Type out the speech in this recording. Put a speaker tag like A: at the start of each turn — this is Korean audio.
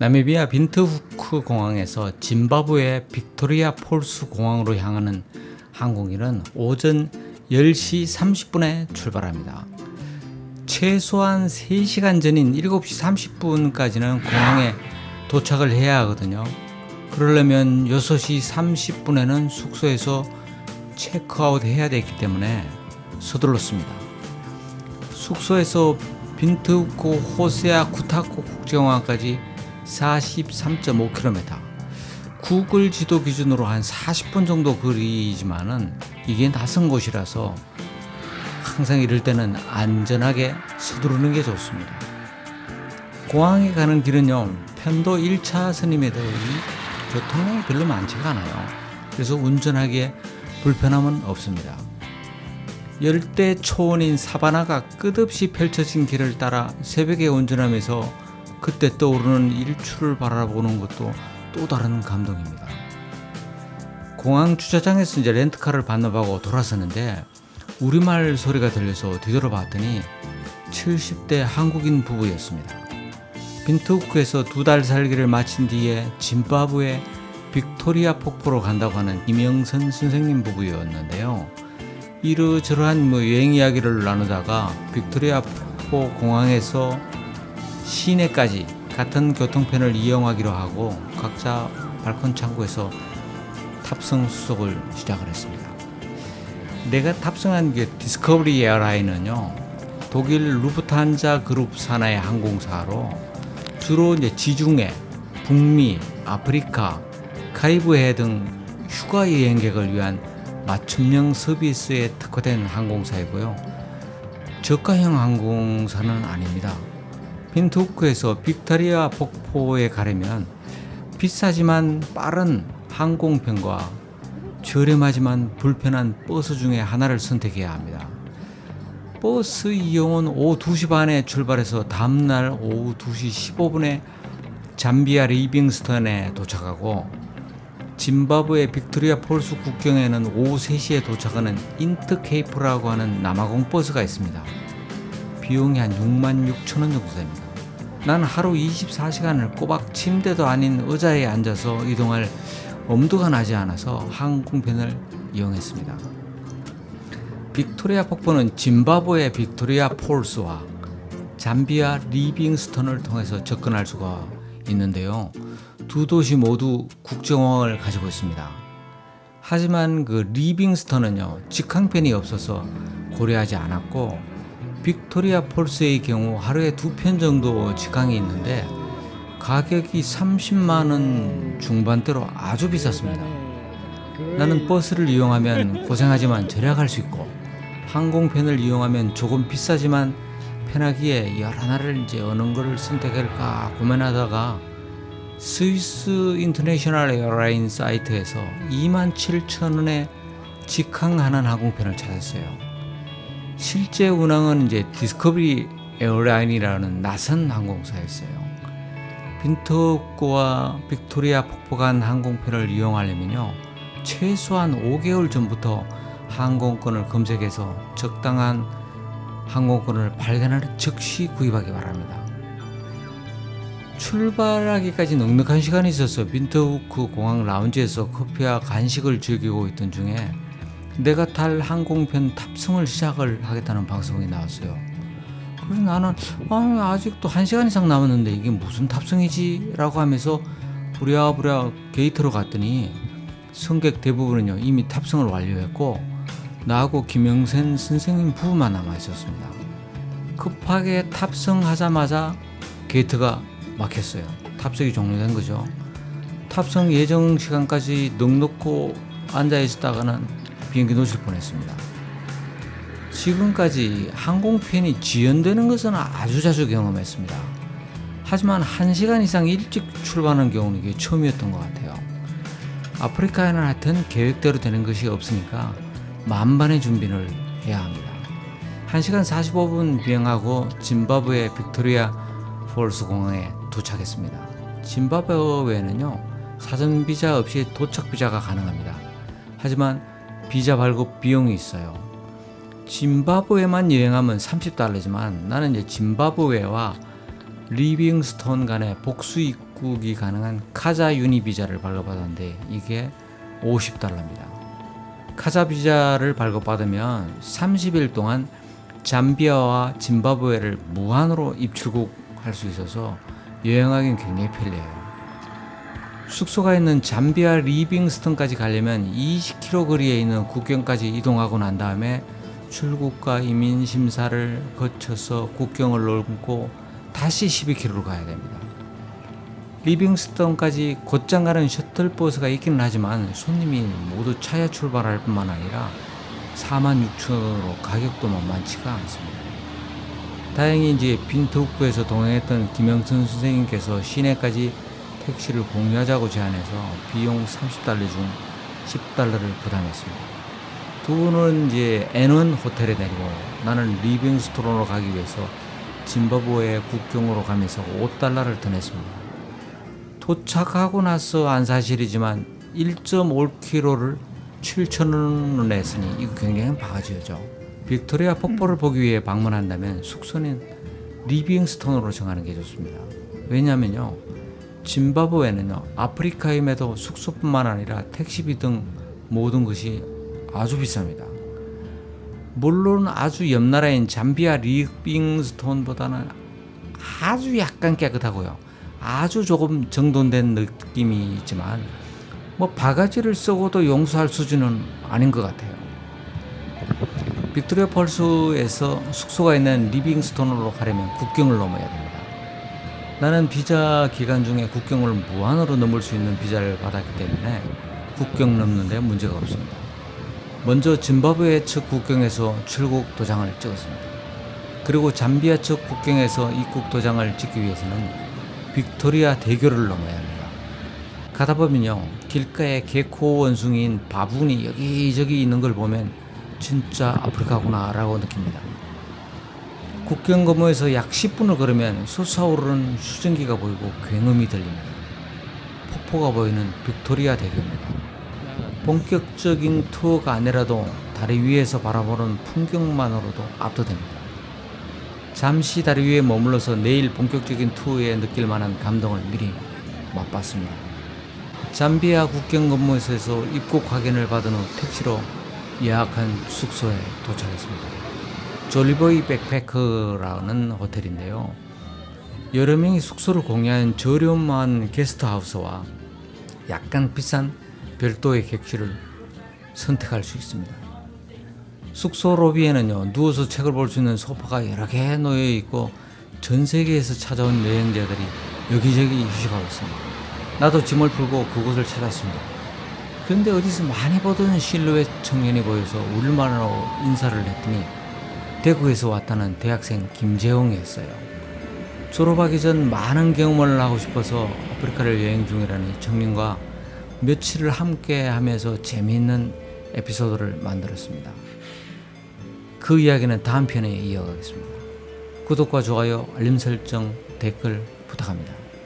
A: 나미비아 빈트후크 공항에서 짐바브웨 빅토리아 폴스 공항으로 향하는 항공기는 오전 10시 30분에 출발합니다. 최소한 3시간 전인 7시 30분까지는 공항에 도착을 해야 하거든요. 그러려면 6시 30분에는 숙소에서 체크아웃 해야 되기 때문에 서둘렀습니다. 숙소에서 빈트후크 호세아 쿠타코 국제공항까지 43.5km, 구글 지도 기준으로 한 40분 정도 거리지만은 이게 낯선 곳이라서 항상 이럴 때는 안전하게 서두르는 게 좋습니다. 공항에 가는 길은요, 편도 1차선임에도 교통량이 별로 많지가 않아요. 그래서 운전하기에 불편함은 없습니다. 열대 초원인 사바나가 끝없이 펼쳐진 길을 따라 새벽에 운전하면서 그때 떠오르는 일출을 바라보는 것도 또 다른 감동입니다. 공항 주차장에서 이제 렌트카를 반납하고 돌아서는데 우리말 소리가 들려서 뒤돌아봤더니 70대 한국인 부부였습니다. 빈트후크에서 2달 살기를 마친 뒤에 짐바브웨 빅토리아 폭포로 간다고 하는 김영선 선생님 부부였는데요. 이러저러한 여행 이야기를 나누다가 빅토리아 폭포 공항에서 시내까지 같은 교통편을 이용하기로 하고 각자 발코니 창구에서 탑승 수속을 시작을 했습니다. 내가 탑승한 게 디스커버리 에어라인은요, 독일 루프트한자 그룹 산하의 항공사로 주로 이제 지중해, 북미, 아프리카, 카리브해 등 휴가 여행객을 위한 맞춤형 서비스에 특화된 항공사이고요. 저가형 항공사는 아닙니다. 빈트후크에서 빅토리아 폭포에 가려면 비싸지만 빠른 항공편과 저렴하지만 불편한 버스 중에 하나를 선택해야 합니다. 버스 이용은 오후 2시 반에 출발해서 다음날 오후 2시 15분에 잠비아 리빙스턴에 도착하고 짐바브웨 빅토리아 폴스 국경에는 오후 3시에 도착하는 인트케이프라고 하는 남아공 버스가 있습니다. 비용이 한 66,000원 정도 됩니다. 나는 하루 24시간을 꼬박 침대도 아닌 의자에 앉아서 이동할 엄두가 나지 않아서 항공편을 이용했습니다. 빅토리아 폭포는 짐바브웨 빅토리아 폴스와 잠비아 리빙스턴을 통해서 접근할 수가 있는데요. 두 도시 모두 국제공항을 가지고 있습니다. 하지만 그 리빙스턴은요, 직항편이 없어서 고려하지 않았고 빅토리아 폴스의 경우 하루에 2편 정도 직항이 있는데 가격이 30만원 중반대로 아주 비쌌습니다. 나는 버스를 이용하면 고생하지만 절약할 수 있고 항공편을 이용하면 조금 비싸지만 편하기에 여러 나라를 이제 어느 거를 선택할까 고민하다가 스위스 인터내셔널 에어라인 사이트에서 27,000원에 직항하는 항공편을 찾았어요. 실제 운항은 이제 디스커버리 에어라인이라는 낯선 항공사였어요. 빈트후크와 빅토리아 폭포 간 항공편을 이용하려면요, 최소한 5개월 전부터 항공권을 검색해서 적당한 항공권을 발견할 즉시 구입하기 바랍니다. 출발하기까지 넉넉한 시간이 있어서 빈트후크 공항 라운지에서 커피와 간식을 즐기고 있던 중에 내가 탈 항공편 탑승을 시작을 하겠다는 방송이 나왔어요. 그래서 나는 아직도 1시간 이상 남았는데 이게 무슨 탑승이지? 라고 하면서 부랴부랴 게이트로 갔더니 승객 대부분은요, 이미 탑승을 완료했고 나하고 김영선 선생님 부부만 남아 있었습니다. 급하게 탑승하자마자 게이트가 막혔어요. 탑승이 종료된 거죠. 탑승 예정 시간까지 넉넉고 앉아 있었다가는 비행기 놓칠 뻔했습니다. 지금까지 항공편이 지연되는 것은 아주 자주 경험했습니다. 하지만 1시간 이상 일찍 출발하는 경우는 이게 처음이었던 것 같아요. 아프리카에는 하여튼 계획대로 되는 것이 없으니까 만반의 준비를 해야 합니다. 1시간 45분 비행하고 짐바브웨 빅토리아 폴스 공항에 도착했습니다. 짐바브웨는요, 사전 비자 없이 도착 비자가 가능합니다. 하지만 비자 발급 비용이 있어요. 짐바브웨만 여행하면 $30지만 나는 이제 짐바브웨와 리빙스톤 간의 복수 입국이 가능한 카자 유니 비자를 발급받았는데 이게 $50입니다. 카자 비자를 발급받으면 30일 동안 잠비아와 짐바브웨를 무한으로 입출국할 수 있어서 여행하기는 굉장히 편리해요. 숙소가 있는 잠비아 리빙스턴까지 가려면 20km 거리에 있는 국경까지 이동하고 난 다음에 출국과 이민 심사를 거쳐서 국경을 넘고 다시 12km로 가야 됩니다. 리빙스턴까지 곧장 가는 셔틀버스가 있기는 하지만 손님이 모두 차에 출발할 뿐만 아니라 46,000원으로 가격도 만만치가 않습니다. 다행히 이제 빈트우크에서 동행했던 김영선 선생님께서 시내까지 택시를 공유하자고 제안해서 비용 $30 중 $10를 부담했습니다. 두 분은 이제 N원 호텔에 내리고 나는 리빙스톤으로 가기 위해서 짐바브웨 국경으로 가면서 $5를 더 냈습니다. 도착하고 나서 안 사실이지만 1.5km를 7,000원을 냈으니 이거 굉장히 바가지죠. 빅토리아 폭포를 보기 위해 방문한다면 숙소는 리빙스톤으로 정하는 게 좋습니다. 왜냐면요, 짐바브웨는요 아프리카임에도 숙소뿐만 아니라 택시비 등 모든 것이 아주 비쌉니다. 물론 아주 옆 나라인 잠비아 리빙스톤보다는 아주 약간 깨끗하고요, 아주 조금 정돈된 느낌이 있지만 뭐 바가지를 쓰고도 용서할 수준은 아닌 것 같아요. 빅토리아 펄스에서 숙소가 있는 리빙스톤으로 가려면 국경을 넘어야 됩니다. 나는 비자 기간 중에 국경을 무한으로 넘을 수 있는 비자를 받았기 때문에 국경 넘는 데 문제가 없습니다. 먼저 짐바브웨 측 국경에서 출국 도장을 찍었습니다. 그리고 잠비아 측 국경에서 입국 도장을 찍기 위해서는 빅토리아 대교를 넘어야 합니다. 가다 보면요, 길가에 개코 원숭이인 바분이 여기저기 있는 걸 보면 진짜 아프리카구나 라고 느낍니다. 국경 건너에서 약 10분을 걸으면 솟아오르는 수증기가 보이고 굉음이 들립니다. 폭포가 보이는 빅토리아 대교입니다. 본격적인 투어가 아니라도 다리 위에서 바라보는 풍경만으로도 압도됩니다. 잠시 다리 위에 머물러서 내일 본격적인 투어에 느낄 만한 감동을 미리 맛봤습니다. 잠비아 국경 건너에서 입국 확인을 받은 후 택시로 예약한 숙소에 도착했습니다. 졸리보이 백패커라는 호텔인데요, 여러 명이 숙소를 공유한 저렴한 게스트하우스와 약간 비싼 별도의 객실을 선택할 수 있습니다. 숙소 로비에는요, 누워서 책을 볼 수 있는 소파가 여러 개 놓여 있고 전 세계에서 찾아온 여행자들이 여기저기 휴식하고 있습니다. 나도 짐을 풀고 그곳을 찾았습니다. 그런데 어디서 많이 보던 실루엣 청년이 보여서 우리말로 인사를 했더니 대구에서 왔다는 대학생 김재홍이었어요. 졸업하기 전 많은 경험을 하고 싶어서 아프리카를 여행 중이라는 이 청년과 며칠을 함께 하면서 재미있는 에피소드를 만들었습니다. 그 이야기는 다음 편에 이어가겠습니다. 구독과 좋아요, 알림 설정, 댓글 부탁합니다.